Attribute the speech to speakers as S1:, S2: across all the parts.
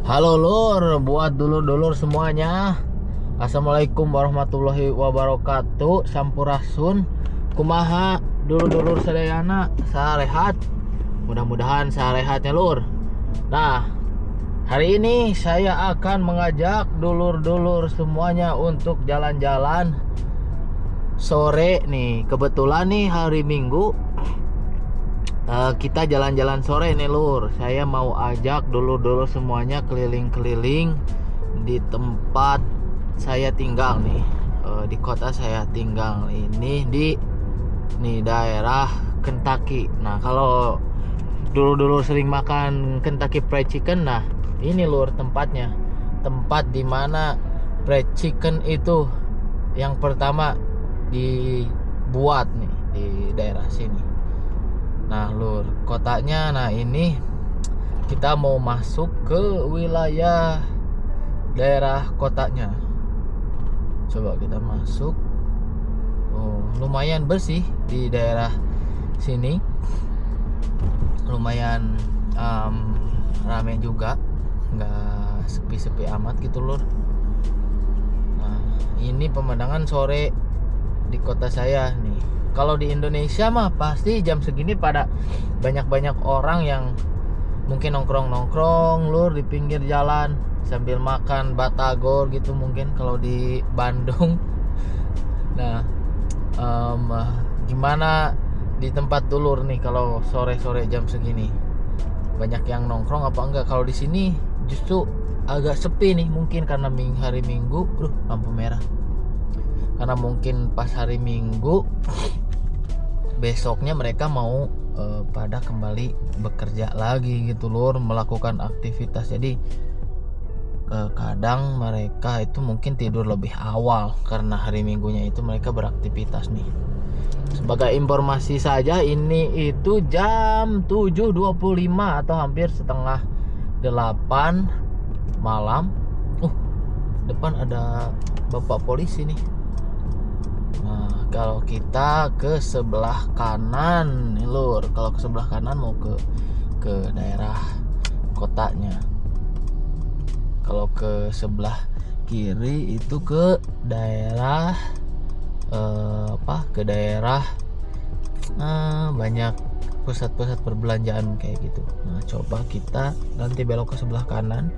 S1: Halo lur, buat dulur-dulur semuanya. Assalamualaikum warahmatullahi wabarakatuh. Sampurasun. Kumaha dulur-dulur sadayana, sarehat. Mudah-mudahan sarehatnya lur. Nah, hari ini saya akan mengajak dulur-dulur semuanya untuk jalan-jalan sore nih. Kebetulan nih hari Minggu. Kita jalan-jalan sore nih lur. Saya mau ajak dulur-dulur semuanya keliling-keliling di tempat saya tinggal nih, di kota saya tinggal ini, di daerah Kentucky. Nah, kalau dulur-dulur sering makan Kentucky Fried Chicken, nah ini lur tempatnya. Tempat dimana fried chicken itu yang pertama dibuat nih di daerah sini. Nah lur, kotanya, nah ini kita mau masuk ke wilayah daerah kotanya. Coba kita masuk. Oh, lumayan bersih di daerah sini. Lumayan rame juga, nggak sepi-sepi amat gitu lur. Nah ini pemandangan sore di kota saya nih. Kalau di Indonesia mah pasti jam segini pada banyak-banyak orang yang mungkin nongkrong-nongkrong lur di pinggir jalan sambil makan batagor gitu mungkin kalau di Bandung. Nah, gimana di tempat dulur nih kalau sore-sore jam segini? Banyak yang nongkrong apa enggak? Kalau di sini justru agak sepi nih, mungkin karena hari Minggu. Lampu merah. Karena mungkin pas hari Minggu besoknya mereka mau pada kembali bekerja lagi gitu lur, melakukan aktivitas. Jadi kadang mereka itu mungkin tidur lebih awal karena hari Minggunya itu mereka beraktivitas nih. Sebagai informasi saja, ini itu jam 7.25 atau hampir setengah 8 malam. Depan ada bapak polisi nih. Nah, kalau kita ke sebelah kanan nih lur, kalau ke sebelah kanan mau ke daerah kotanya. Kalau ke sebelah kiri itu ke daerah ke daerah banyak pusat-pusat perbelanjaan kayak gitu. Nah, coba kita nanti belok ke sebelah kanan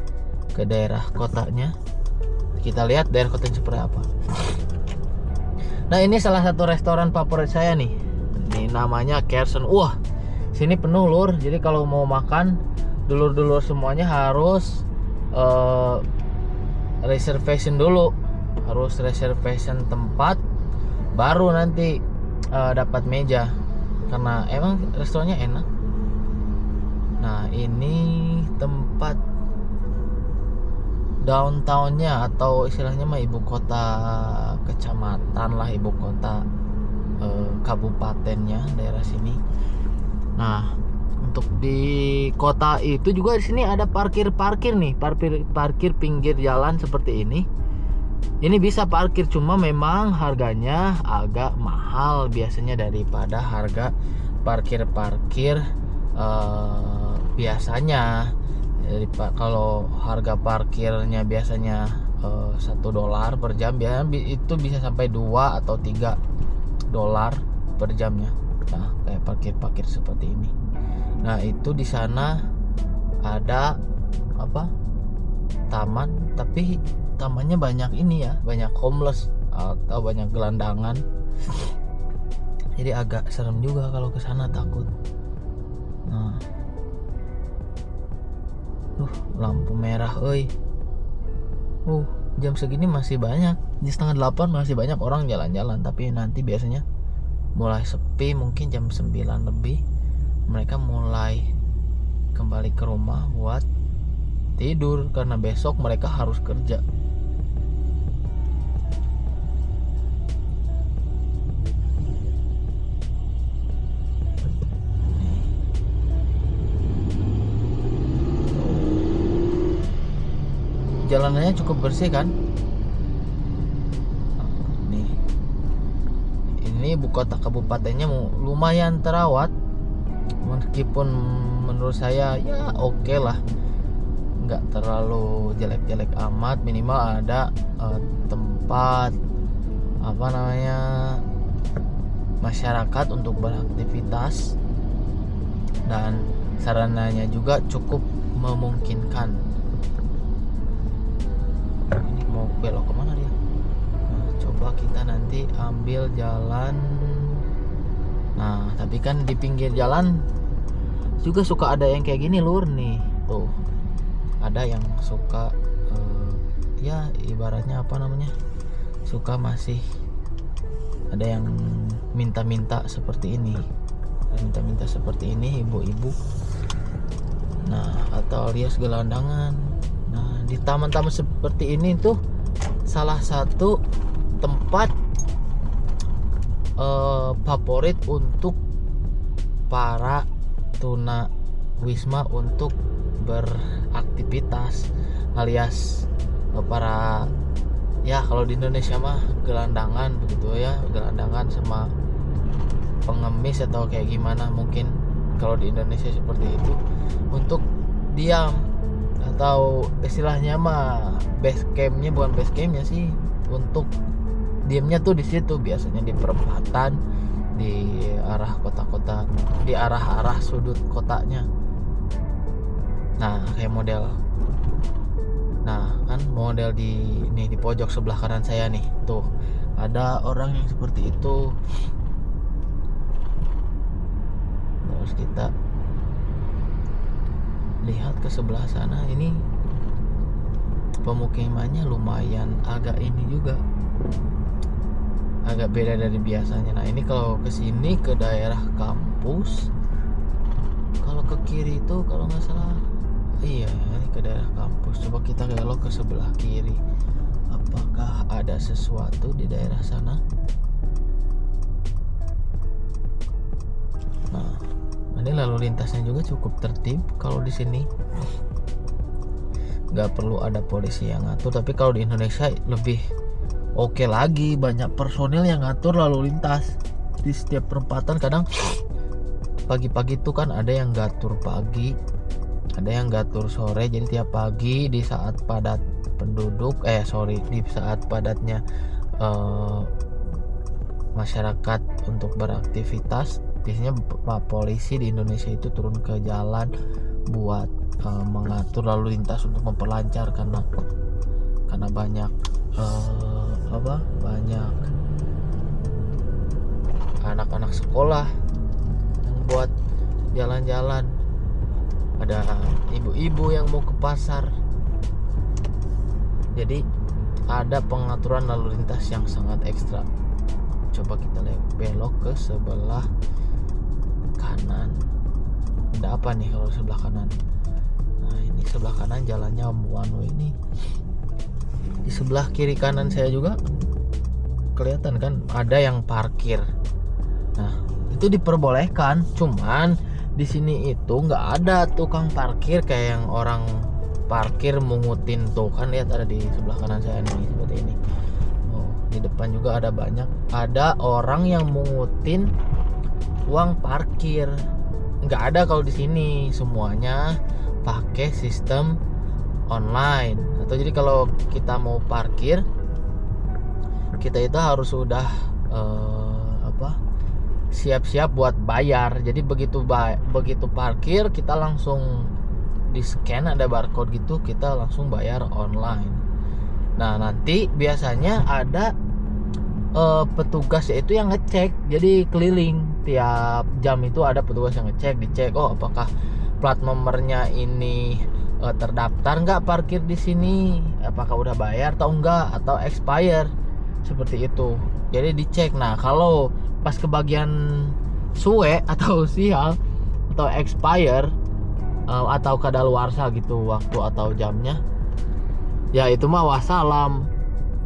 S1: ke daerah kotanya. Kita lihat daerah kotanya seperti apa. Nah, ini salah satu restoran favorit saya nih. Ini namanya Kersen. Wah, sini penuh lur. Jadi kalau mau makan, dulur-dulur semuanya harus reservation dulu. Harus reservation tempat, baru nanti dapat meja. Karena emang restorannya enak. Nah, ini tempat downtownnya atau istilahnya mah ibu kota kecamatan lah, ibu kota kabupatennya daerah sini. Nah, untuk di kota itu juga di sini ada parkir nih, parkir pinggir jalan seperti ini. Ini bisa parkir, cuma memang harganya agak mahal biasanya daripada harga parkir biasanya. Jadi kalau harga parkirnya biasanya $1 per jam, itu bisa sampai 2 atau 3 dolar per jamnya. Nah, kayak parkir seperti ini. Nah, itu di sana ada taman, tapi tamannya banyak ini ya, banyak homeless atau banyak gelandangan. Jadi agak serem juga kalau ke sana, takut. Nah, lampu merah, jam segini masih banyak, jam 7:30 masih banyak orang jalan-jalan. Tapi nanti biasanya mulai sepi, mungkin jam 9 lebih mereka mulai kembali ke rumah buat tidur karena besok mereka harus kerja. Jalanannya cukup bersih kan. Nih, ini ibu kota kabupatennya lumayan terawat, meskipun menurut saya ya oke lah. nggak terlalu jelek-jelek amat, minimal ada tempat apa namanya masyarakat untuk beraktivitas dan sarananya juga cukup memungkinkan. Ini mau belok kemana dia? Nah, coba kita nanti ambil jalan. Nah, tapi kan di pinggir jalan juga suka ada yang kayak gini lur nih. Tuh, ada yang suka ya ibaratnya apa namanya, suka masih ada yang minta-minta seperti ini, minta-minta seperti ini ibu-ibu. Nah, atau alias gelandangan. Nah, di taman-taman seperti ini tuh salah satu tempat favorit untuk para tuna wisma untuk beraktivitas, alias para ya kalau di Indonesia mah gelandangan begitu ya, gelandangan sama pengemis atau kayak gimana, mungkin kalau di Indonesia seperti itu, untuk diam atau istilahnya mah base campnya, bukan base campnya sih, untuk diamnya tuh di situ, biasanya di perempatan, di arah kota-kota, di arah-arah sudut kotanya. Nah, kayak model, nah kan model di ini di pojok sebelah kanan saya nih, tuh ada orang yang seperti itu. Terus kita lihat ke sebelah sana, ini pemukimannya lumayan agak ini juga, agak beda dari biasanya. Nah, ini kalau ke sini ke daerah kampus, kalau ke kiri itu kalau nggak salah, iya ini ke daerah kampus. Coba kita belok ke sebelah kiri, apakah ada sesuatu di daerah sana? Nah, ini lalu lintasnya juga cukup tertib kalau di sini, nggak perlu ada polisi yang ngatur. Tapi kalau di Indonesia lebih oke lagi, banyak personil yang ngatur lalu lintas di setiap perempatan. Kadang pagi-pagi itu kan ada yang ngatur pagi, ada yang ngatur sore. Jadi tiap pagi di saat padat penduduk, di saat padatnya masyarakat untuk beraktivitas, biasanya Pak Polisi di Indonesia itu turun ke jalan buat mengatur lalu lintas untuk memperlancar, karena banyak banyak anak-anak sekolah yang buat jalan-jalan, ada ibu-ibu yang mau ke pasar. Jadi ada pengaturan lalu lintas yang sangat ekstra. Coba kita belok ke sebelah kanan. Ada apa nih kalau sebelah kanan? Nah, ini sebelah kanan jalannya one way ini. Di sebelah kiri kanan saya juga kelihatan kan ada yang parkir. Nah, itu diperbolehkan, cuman di sini itu nggak ada tukang parkir kayak yang orang parkir mungutin. Tuh kan, lihat ada di sebelah kanan saya nih seperti ini. Oh, di depan juga ada orang yang mungutin uang parkir. Nggak ada kalau di sini, semuanya pakai sistem online. Atau jadi kalau kita mau parkir, kita itu harus sudah siap-siap buat bayar. Jadi begitu parkir, kita langsung di scan, ada barcode gitu, kita langsung bayar online. Nah, nanti biasanya ada petugas yaitu yang ngecek. Jadi keliling tiap jam itu ada petugas yang dicek, oh apakah plat nomornya ini terdaftar nggak parkir di sini, apakah udah bayar atau enggak, atau expire, seperti itu. Jadi dicek. Nah, kalau pas kebagian suwe atau sial atau expire atau kadaluarsa gitu waktu atau jamnya, ya itu mah wassalam,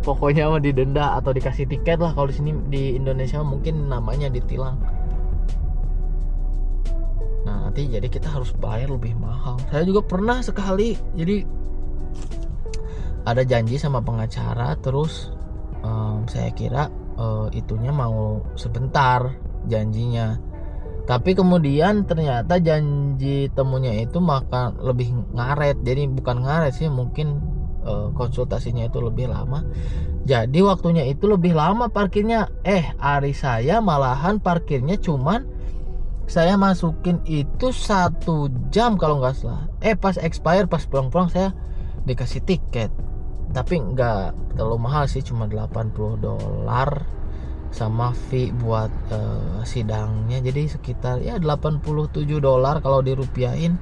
S1: pokoknya mah didenda atau dikasih tiket lah. Kalau di sini di Indonesia mungkin namanya ditilang. Nah, nanti jadi kita harus bayar lebih mahal. Saya juga pernah sekali, jadi ada janji sama pengacara, terus saya kira itunya mau sebentar janjinya. Tapi kemudian ternyata janji temunya itu makan lebih ngaret. Jadi bukan ngaret sih, mungkin konsultasinya itu lebih lama. Jadi waktunya itu lebih lama parkirnya. Hari saya malahan parkirnya cuman saya masukin itu 1 jam kalau nggak salah. Pas expire, pas pulang-pulang saya dikasih tiket. Tapi nggak terlalu mahal sih, cuma $80 sama fee buat sidangnya. Jadi sekitar ya $87 kalau dirupiahin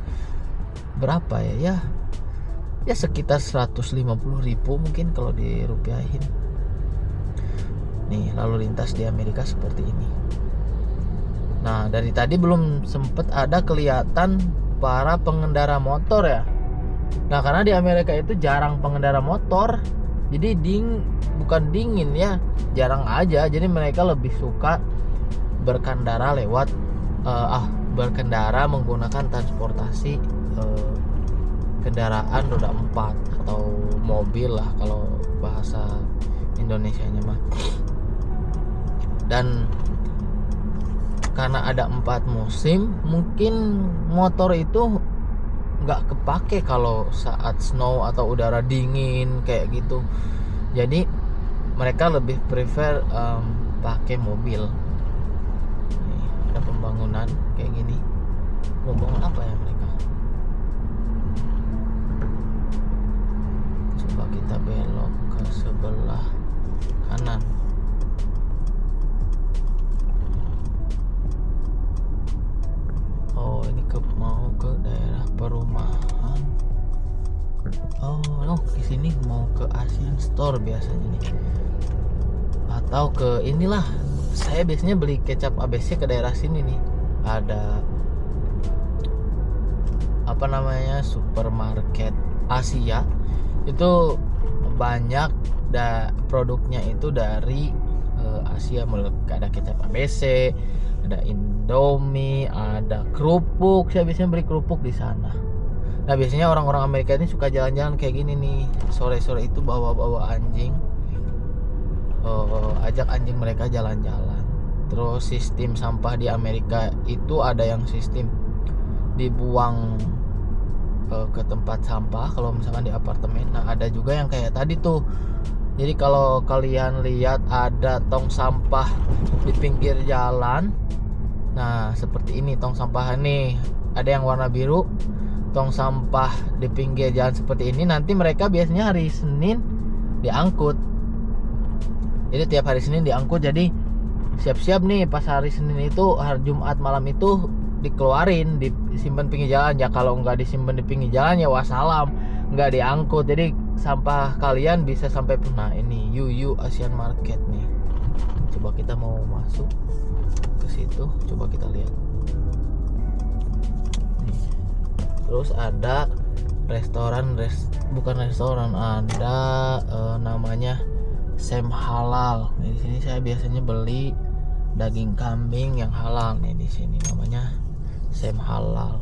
S1: berapa ya sekitar 150.000 mungkin kalau dirupiahin. Nih, lalu lintas di Amerika seperti ini. Nah, dari tadi belum sempet ada kelihatan para pengendara motor ya. Nah, karena di Amerika itu jarang pengendara motor. Jadi bukan dingin ya, jarang aja. Jadi mereka lebih suka berkendara berkendara menggunakan transportasi kendaraan roda 4 atau mobil lah kalau bahasa Indonesianya mah. Dan karena ada 4 musim, mungkin motor itu nggak kepake kalau saat snow atau udara dingin kayak gitu. Jadi mereka lebih prefer pakai mobil. Nih, ada pembangunan kayak gini. Mau bangun apa ya mereka? Coba kita belok ke sebelah kanan. Oh, ini mau ke daerah perumahan. Oh, di sini mau ke Asian Store biasanya nih. Atau ke inilah. Saya biasanya beli kecap ABC ke daerah sini nih. Ada apa namanya? Supermarket Asia. Itu banyak produknya itu dari Asia. Ada kecap ABC, ada Indomie, ada kerupuk. Saya biasanya beli kerupuk di sana. Nah, biasanya orang-orang Amerika ini suka jalan-jalan kayak gini nih. Sore-sore itu bawa-bawa anjing. Ajak anjing mereka jalan-jalan. Terus sistem sampah di Amerika itu ada yang sistem dibuang ke tempat sampah kalau misalkan di apartemen. Nah, ada juga yang kayak tadi tuh. Jadi kalau kalian lihat ada tong sampah di pinggir jalan. Nah, seperti ini tong sampah nih. Ada yang warna biru. Tong sampah di pinggir jalan seperti ini. Nanti mereka biasanya hari Senin diangkut. Jadi tiap hari Senin diangkut. Jadi siap-siap nih pas hari Senin itu, hari Jumat malam itu dikeluarin, disimpan pinggir jalan. Ya kalau nggak disimpan di pinggir jalan ya wassalam, nggak diangkut. Jadi sampah kalian bisa sampai punah. Ini UU Asian Market nih. Coba kita mau masuk ke situ, coba kita lihat. Nih. Terus ada bukan restoran, ada namanya Sam Halal. Di sini saya biasanya beli daging kambing yang halal nih di sini, namanya Sam Halal.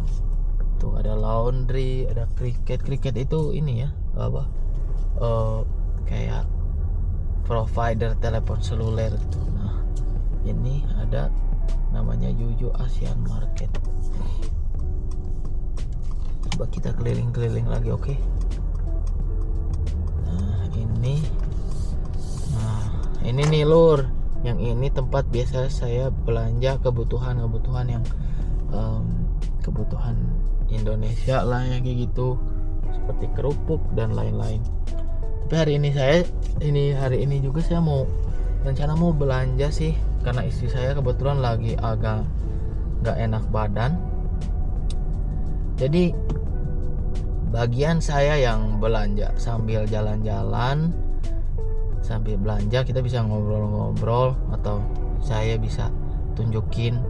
S1: Tuh ada laundry, ada cricket itu ini ya apa? Kayak provider telepon seluler gitu. Nah, ini ada namanya UU Asian Market. Coba kita keliling-keliling lagi, oke? Nah, ini nih lur. Yang ini tempat biasa saya belanja kebutuhan yang kebutuhan Indonesia lah ya, kayak gitu, seperti kerupuk dan lain-lain. Tapi hari ini juga saya rencana mau belanja sih, karena istri saya kebetulan lagi agak nggak enak badan. Jadi bagian saya yang belanja sambil jalan-jalan, sambil belanja kita bisa ngobrol-ngobrol, atau saya bisa tunjukin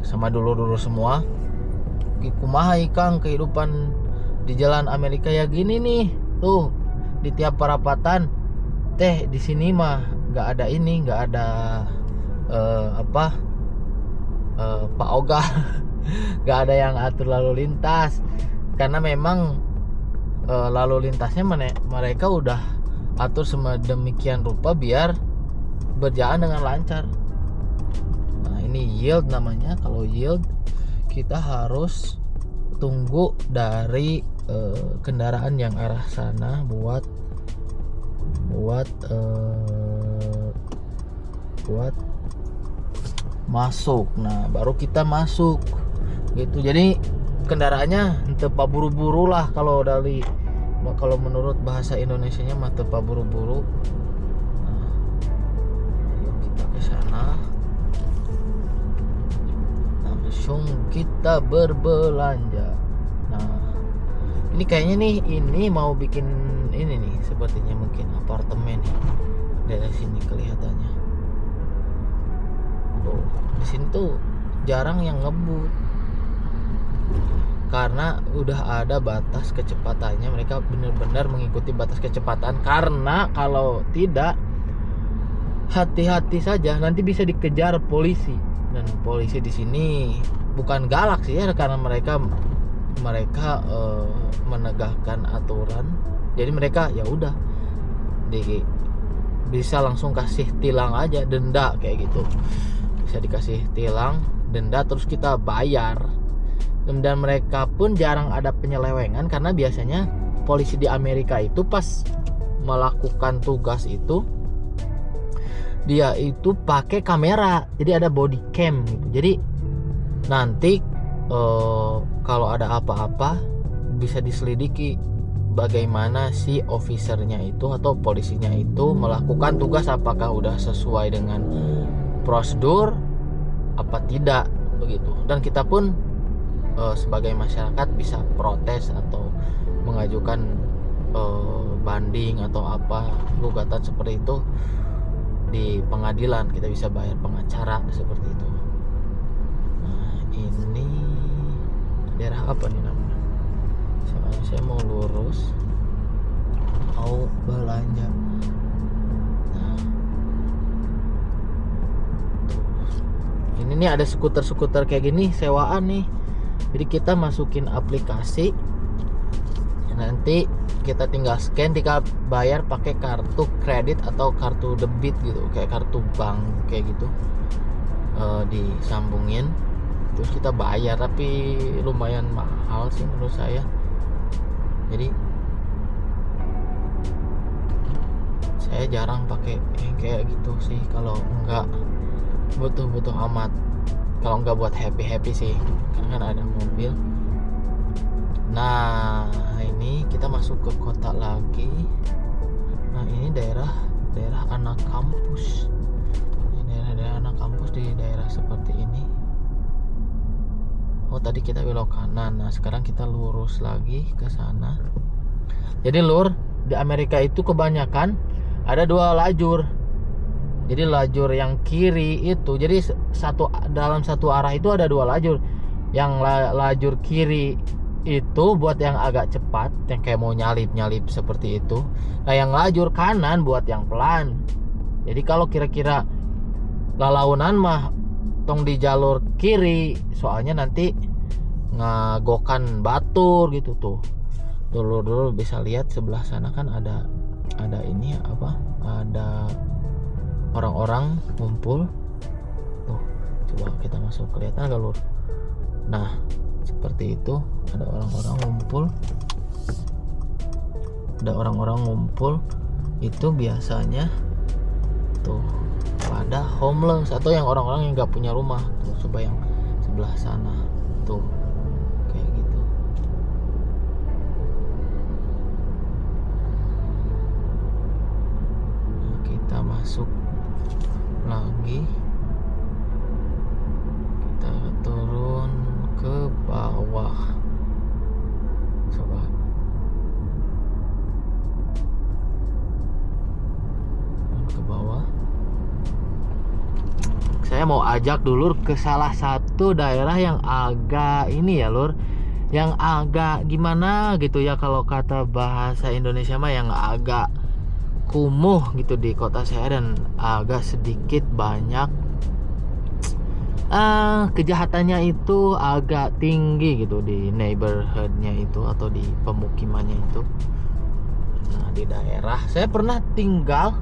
S1: sama dulur-dulur semua kumaha ikang kehidupan di jalan Amerika ya gini nih. Tuh di tiap perapatan di sini mah nggak ada Pak Oga nggak ada yang atur lalu lintas, karena memang lalu lintasnya mereka udah atur sedemikian rupa biar berjalan dengan lancar. Nah, ini yield namanya. Kalau yield kita harus tunggu dari kendaraan yang arah sana buat masuk. Nah baru kita masuk gitu. Jadi kendaraannya tepa buru-buru lah kalau menurut bahasa Indonesianya mah tepa buru-buru. Nah, ayo kita ke sana. Langsung kita berbelanja. Nah, ini kayaknya nih ini mau bikin ini nih sepertinya mungkin apartemen nih. Dari sini kelihatannya. Tuh, di sini tuh jarang yang ngebut. Karena udah ada batas kecepatannya, mereka benar-benar mengikuti batas kecepatan. Karena kalau tidak, hati-hati saja nanti bisa dikejar polisi. Dan polisi di sini bukan galak sih ya, karena mereka menegakkan aturan. Jadi mereka ya udah bisa langsung kasih tilang aja, denda kayak gitu. Bisa dikasih tilang, denda, terus kita bayar. Dan mereka pun jarang ada penyelewengan, karena biasanya polisi di Amerika itu pas melakukan tugas itu dia itu pakai kamera, jadi ada body cam gitu. Jadi nanti kalau ada apa-apa bisa diselidiki bagaimana si officernya itu atau polisinya itu melakukan tugas, apakah udah sesuai dengan prosedur apa tidak begitu. Dan kita pun sebagai masyarakat bisa protes atau mengajukan banding atau apa gugatan seperti itu di pengadilan. Kita bisa bayar pengacara seperti itu. Nah ini daerah apa nih namanya? Soalnya saya mau lurus, mau belanja. Nah ini nih ada skuter kayak gini sewaan nih. Jadi kita masukin aplikasi, nanti kita tinggal scan, tinggal bayar pakai kartu kredit atau kartu debit gitu, kayak kartu bank kayak gitu. Disambungin terus kita bayar, tapi lumayan mahal sih menurut saya. Jadi saya jarang pakai yang kayak gitu sih, kalau enggak butuh amat. Kalau nggak buat happy sih, karena kan ada mobil. Nah ini kita masuk ke kota lagi. Nah ini daerah anak kampus. Ini daerah anak kampus di daerah seperti ini. Oh tadi kita belok kanan. Nah sekarang kita lurus lagi ke sana. Jadi lur, di Amerika itu kebanyakan ada 2 lajur. Jadi lajur yang kiri itu, jadi dalam satu arah itu ada 2 lajur. Yang lajur kiri itu buat yang agak cepat, yang kayak mau nyalip seperti itu. Nah yang lajur kanan buat yang pelan. Jadi kalau kira-kira lalaunan mah tong di jalur kiri, soalnya nanti ngagokan batur gitu tuh. Dulu bisa lihat sebelah sana kan ada ini apa? Ada orang-orang ngumpul tuh, coba kita masuk, kelihatan gak lur? Nah seperti itu, ada orang-orang ngumpul itu biasanya tuh pada homeless atau yang orang-orang yang gak punya rumah tuh. Coba yang sebelah sana tuh kayak gitu. Nah, kita masuk lagi, kita turun ke bawah. Coba turun ke bawah. Saya mau ajak dulu ke salah satu daerah yang agak ini ya lur, yang agak gimana gitu ya, kalau kata bahasa Indonesia mah yang agak kumuh gitu di kota saya, dan agak sedikit banyak kejahatannya itu agak tinggi gitu di neighborhoodnya itu atau di pemukimannya itu. Nah di daerah saya pernah tinggal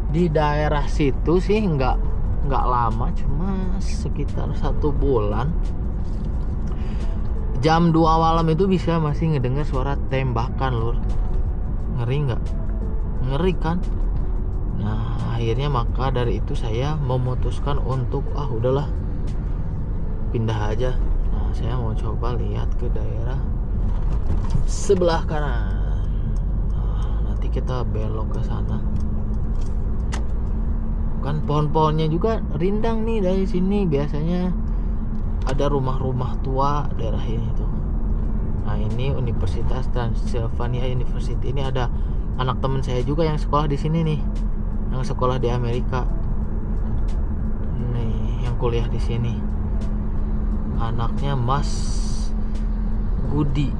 S1: di daerah situ sih, nggak nggak lama, cuma sekitar 1 bulan. Jam 2 malam itu bisa masih ngedengar suara tembakan, lur. Ngeri nggak? Ngeri kan? Nah, akhirnya maka dari itu saya memutuskan untuk udahlah, pindah aja. Nah, saya mau coba lihat ke daerah sebelah kanan. Nah, nanti kita belok ke sana. Kan pohon-pohonnya juga rindang nih dari sini. Biasanya ada rumah-rumah tua daerah ini tuh. Nah, ini Universitas Transylvania University. Ini ada anak teman saya juga yang sekolah di sini nih, yang sekolah di Amerika. Nih, yang kuliah di sini. Anaknya Mas Budi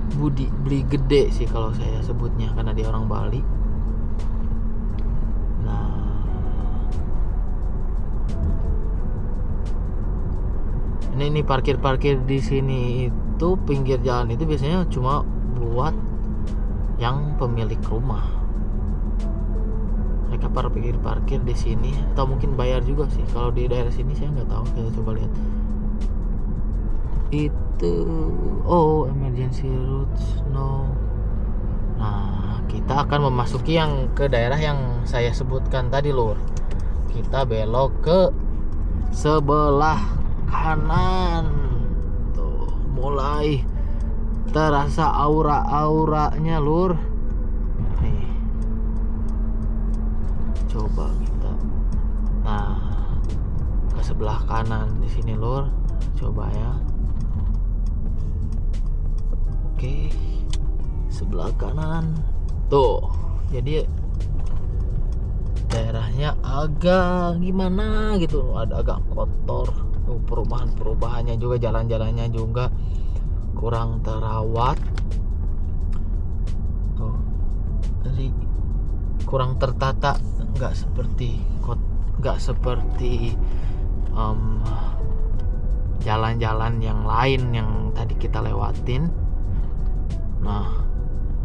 S1: beli gede sih kalau saya sebutnya, karena dia orang Bali. Nah, ini parkir di sini itu pinggir jalan itu biasanya cuma buat yang pemilik rumah. Mereka parkir di sini, atau mungkin bayar juga sih. Kalau di daerah sini saya nggak tahu. Kita coba lihat. Itu emergency routes no. Nah, kita akan memasuki yang ke daerah yang saya sebutkan tadi, lur. Kita belok ke sebelah kanan. Tuh, mulai terasa auranya, lur. Nih, coba kita. Nah, ke sebelah kanan di sini, lur. Coba ya. Oke, sebelah kanan. Tuh, jadi daerahnya agak gimana gitu, ada agak kotor. Tuh, perubahannya juga, jalan-jalannya juga kurang terawat. Tuh, jadi kurang tertata, nggak seperti jalan-jalan yang lain yang tadi kita lewatin. Nah,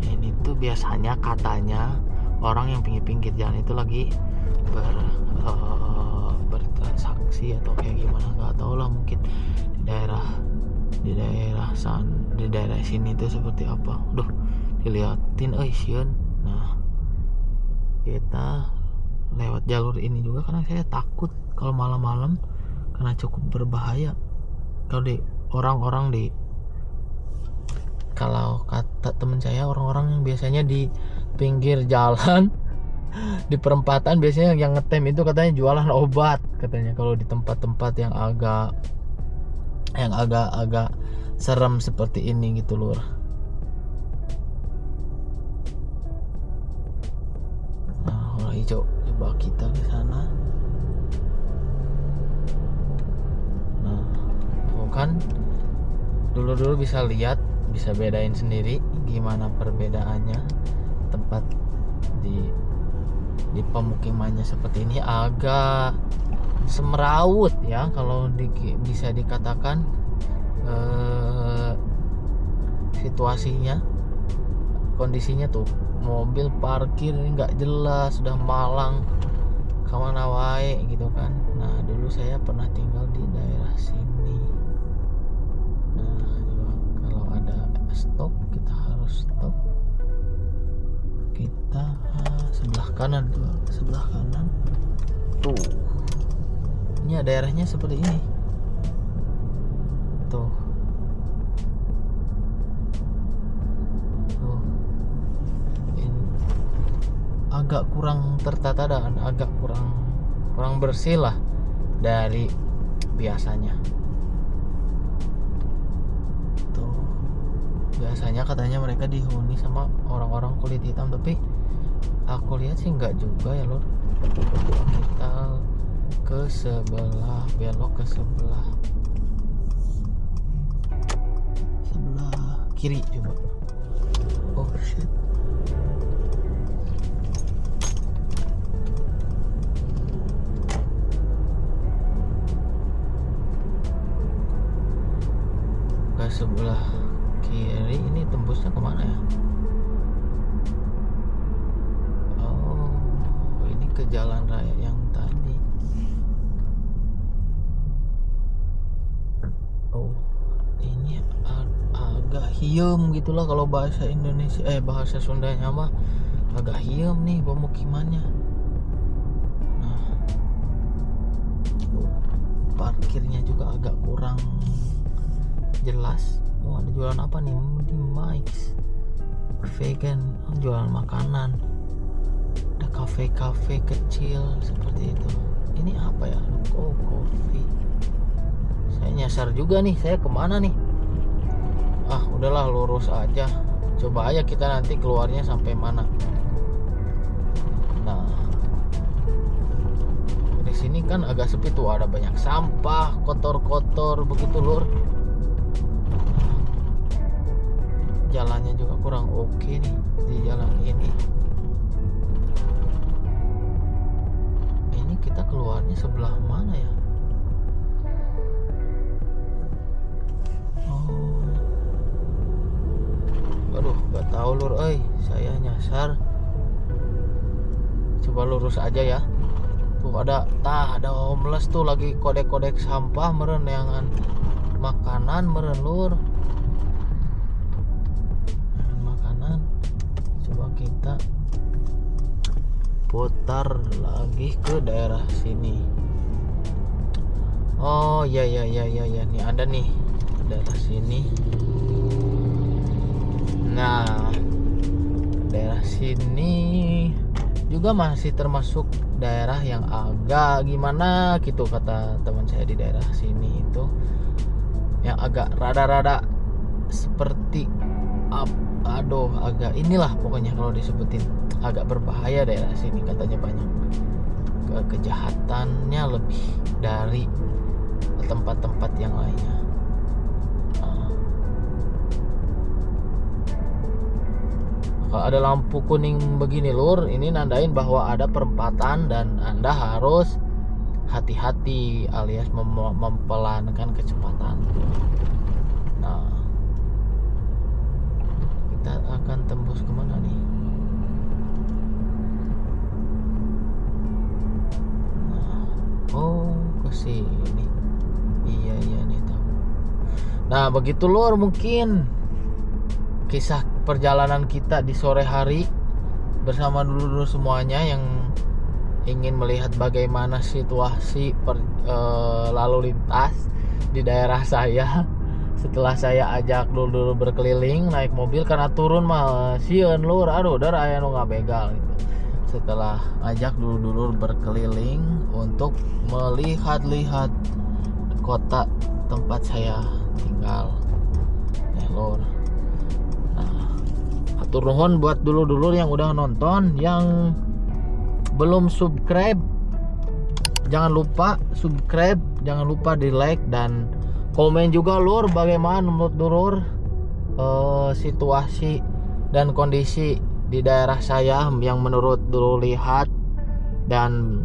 S1: ini tuh biasanya katanya orang yang pinggir jalan itu lagi bertransaksi atau kayak gimana, nggak tahu lah. Mungkin di daerah sini tuh seperti apa. Diliatin sieun. Nah, kita lewat jalur ini juga karena saya takut kalau malam-malam, karena cukup berbahaya. Kalau kata temen saya, orang-orang yang biasanya di pinggir jalan di perempatan biasanya yang ngetem itu katanya jualan obat, katanya kalau di tempat-tempat yang agak serem seperti ini gitu, lur. Nah, warna hijau, coba kita ke sana. Nah, kan dulu bisa lihat, bisa bedain sendiri gimana perbedaannya. Tempat di pemukimannya seperti ini agak semrawut ya, kalau bisa dikatakan situasinya, kondisinya tuh mobil parkir nggak jelas, sudah malang kemana wae gitu kan. Nah, dulu saya pernah tinggal di daerah sini. Nah, kalau ada stop, kita harus stop. Kita sebelah kanan tuh. Ini daerahnya seperti ini tuh. Ini agak kurang tertata dan agak kurang bersih lah dari biasanya. Tuh, biasanya katanya mereka dihuni sama orang-orang kulit hitam, tapi aku lihat sih enggak juga ya, lur. Kita ke sebelah, belok ke sebelah kiri coba. Oh shit. Ke sebelah kiri ini tembusnya kemana ya? Oh, ini ke jalan raya yang tadi. hiem gitulah kalau bahasa Indonesia bahasa Sundanya mah agak hiem nih pemukimannya. Nah, parkirnya juga agak kurang jelas. Oh, ada jualan apa nih di Mike's vegan, jualan makanan. Ada kafe-kafe kecil seperti itu. Ini apa ya? Oh, coffee. Saya nyasar juga nih, saya kemana nih? Ah, udahlah lurus aja. Coba aja kita nanti keluarnya sampai mana. Nah, di sini kan agak sepi tuh, ada banyak sampah, kotor-kotor begitu lur. Jalannya juga kurang oke nih di jalan ini. Ini kita keluarnya sebelah mana ya? Aduh, gak tahu lur, saya nyasar. Coba lurus aja ya. Tuh ada homeless tuh lagi kodek-kodek sampah meren yang makanan meren lur. Makanan. Coba kita putar lagi ke daerah sini. Oh ya nih ada nih daerah sini. Nah, daerah sini juga masih termasuk daerah yang agak gimana gitu, kata teman saya di daerah sini itu, yang agak rada-rada seperti agak inilah pokoknya kalau disebutin agak berbahaya daerah sini, katanya banyak kejahatannya lebih dari tempat-tempat yang lainnya. Kalau ada lampu kuning begini lur, ini nandain bahwa ada perempatan dan Anda harus hati-hati alias mempelankan kecepatan. Nah, kita akan tembus kemana nih? Nah, oh ke sini. Iya nih tahu. Nah, begitu lur mungkin kisah perjalanan kita di sore hari bersama dulu semuanya yang ingin melihat bagaimana situasi lalu lintas di daerah saya setelah saya ajak dulu berkeliling naik mobil, karena turun mah sieun lur, aduh dar aya nu ngabegal gitu. Setelah ajak dulu berkeliling untuk melihat-lihat kota tempat saya tinggal ya lur. Atur nuhun buat dulu yang udah nonton, yang belum subscribe jangan lupa subscribe, jangan lupa di like dan komen juga lur bagaimana menurut dulur situasi dan kondisi di daerah saya yang menurut dulur lihat, dan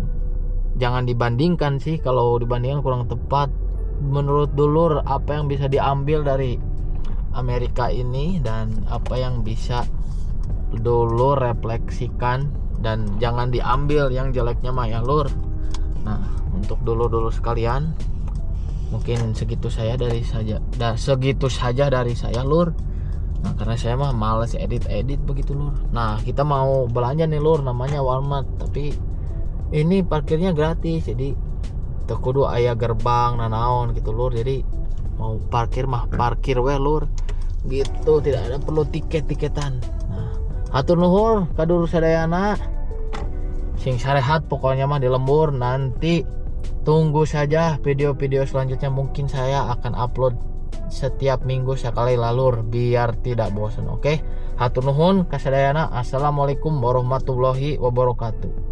S1: jangan dibandingkan sih, kalau dibandingkan kurang tepat. Menurut dulur apa yang bisa diambil dari Amerika ini dan apa yang bisa dulu refleksikan, dan jangan diambil yang jeleknya mah ya lur. Nah, untuk dulu sekalian mungkin segitu saja dari saya lur. Nah, karena saya mah males edit begitu lur. Nah, kita mau belanja nih lur, namanya Walmart, tapi ini parkirnya gratis, jadi teu kudu aya gerbang nanaon gitu lur. Jadi mau parkir mah parkir we lur gitu, tidak ada perlu tiketan. Nah, atur nuhun kadulur sadayana sing sarehat pokoknya mah di lembur. Nanti tunggu saja video-video selanjutnya, mungkin saya akan upload setiap minggu sekali lalur biar tidak bosan. Oke, hatur nuhun kasadayana. Assalamualaikum warahmatullahi wabarakatuh.